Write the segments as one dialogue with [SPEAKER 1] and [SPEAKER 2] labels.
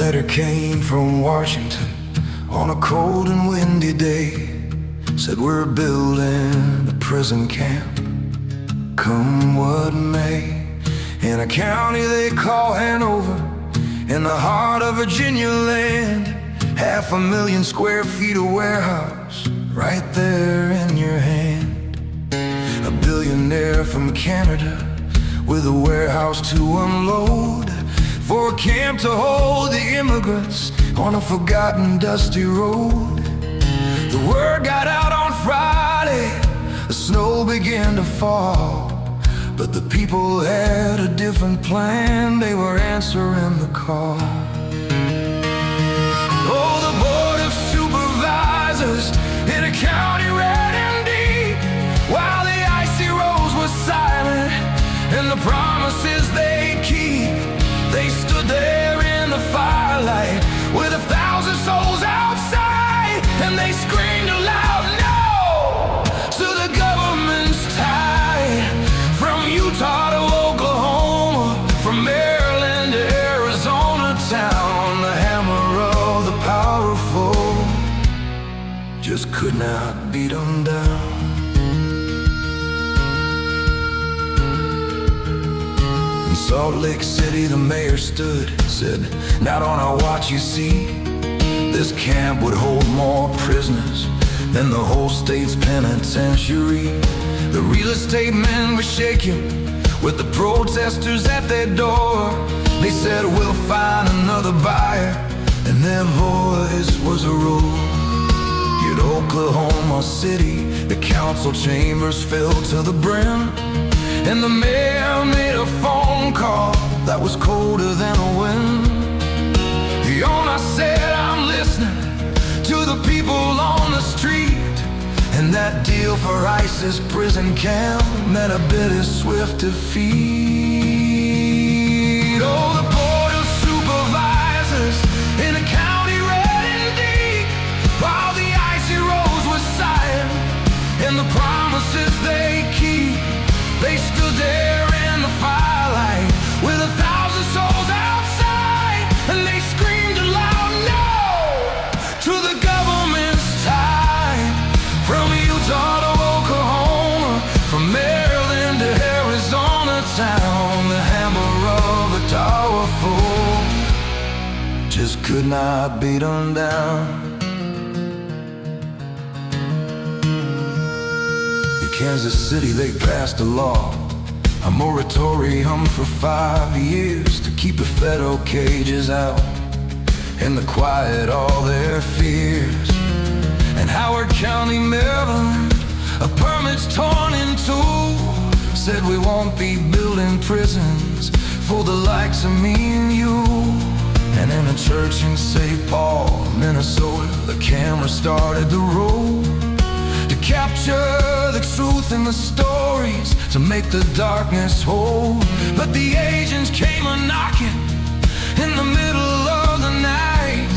[SPEAKER 1] letter came from Washington on a cold and windy day. Said we're building a prison camp, come what may, in a county they call Hanover, in the heart of Virginia land. 500,000 square feet of warehouse right there in your hand. A billionaire from Canada with a warehouse to unload, for a camp to hold the immigrants on a forgotten dusty road. The word got out on Friday, the snow began to fall, but the people had a different plan, they were answering the call. Oh, the board of supervisors in a county red and deep, while the icy roads were silent and the promises they keep, they stood there in the firelight with 1,000 souls outside, and they screamed aloud, no, to the government's tie. From Utah to Oklahoma, from Maryland to Arizona town, the hammer of the powerful just could not beat them down. In Salt Lake City the mayor stood, said, not on our watch you see, this camp would hold more prisoners than the whole state's penitentiary. The real estate men were shaking with the protesters at their door. They said we'll find another buyer, and their voice was a roar. Yet Oklahoma City, the council chambers filled to the brim, and the mayor made a phone call that was colder than a wind. The owner said, I'm listening to the people on the street, and that deal for ISIS prison camp met a bitter swift defeat. Oh, the board of supervisors in a county red and deep, while the icy roads were silent and the promises they keep, they stood there in the firelight with 1,000 souls outside, and they screamed aloud, no, to the government's tie. From Utah to Oklahoma, from Maryland to Arizona town, the hammer of the powerful just could not beat them down. In Kansas City they passed a law, a moratorium for 5 years to keep the federal cages out and to quiet all their fears. And Howard County, Maryland, a permit's torn in two, said we won't be building prisons for the likes of me and you. And in a church in St. Paul, Minnesota, the camera started to roll, to capture the truth in the stories, to make the darkness whole. But the agents came a-knocking in the middle of the night,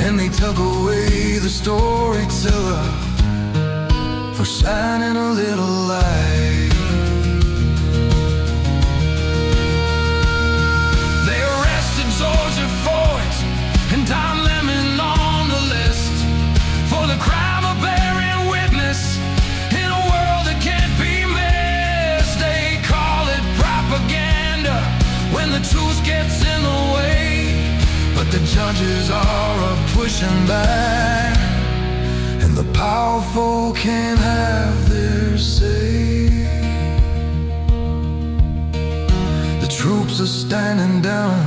[SPEAKER 1] and they took away the storyteller for shining a little light. They arrested Georgia Fort and Don Lemon on the list for the crime of bearing witness in a world that can't be missed. They call it propaganda when the truth gets in the way, but the judges are pushing back, and the powerful can't have their say. The troops are standing down,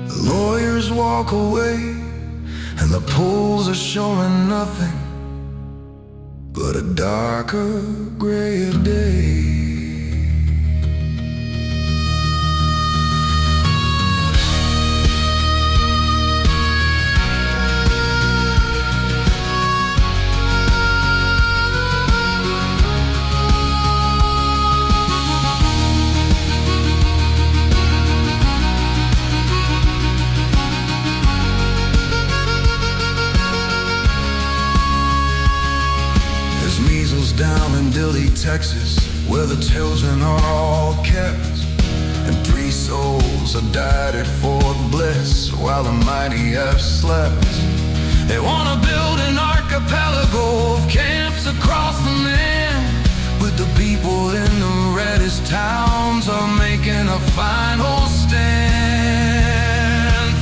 [SPEAKER 1] the lawyers walk away, and the polls are showing nothing but a darker, grayer day. Down in Texas, where the children are all kept, and 3 souls have died at Fort Bliss while the mighty have slept. They want to build an archipelago of camps across the land, with the people in the reddest towns are making a final stand.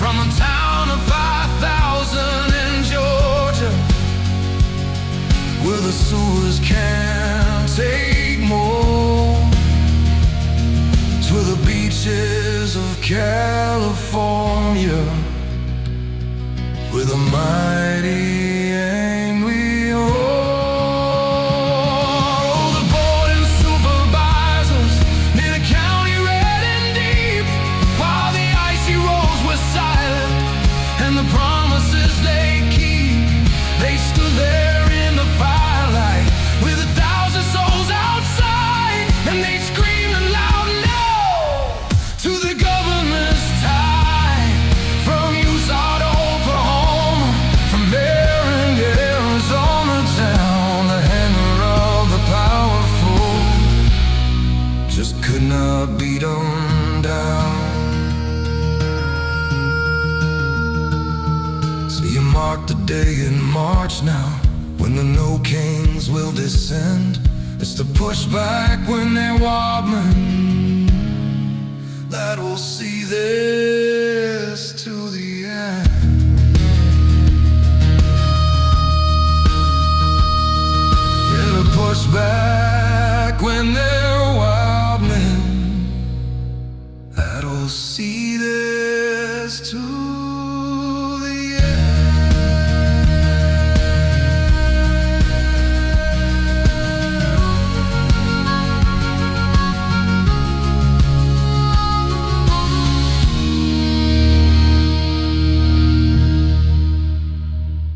[SPEAKER 1] From a town of 5,000 in Georgia, where the sewers can't take more, to the beaches of California, with a mighty aim we are. Oh, the buildin supervisors near the county red and deep, while the icy roads were silent and the promises they keep. They stood there in the firelight with 1,000 souls outside, and they screamed loud no to the government's tie. From Utah to Oklahoma, from Maryland to Arizona town, the hammer of the powerful just could not beat them down. So you mark the day in March now, when the no kings will descend. It's the pushback when they're wobbling that will see this to the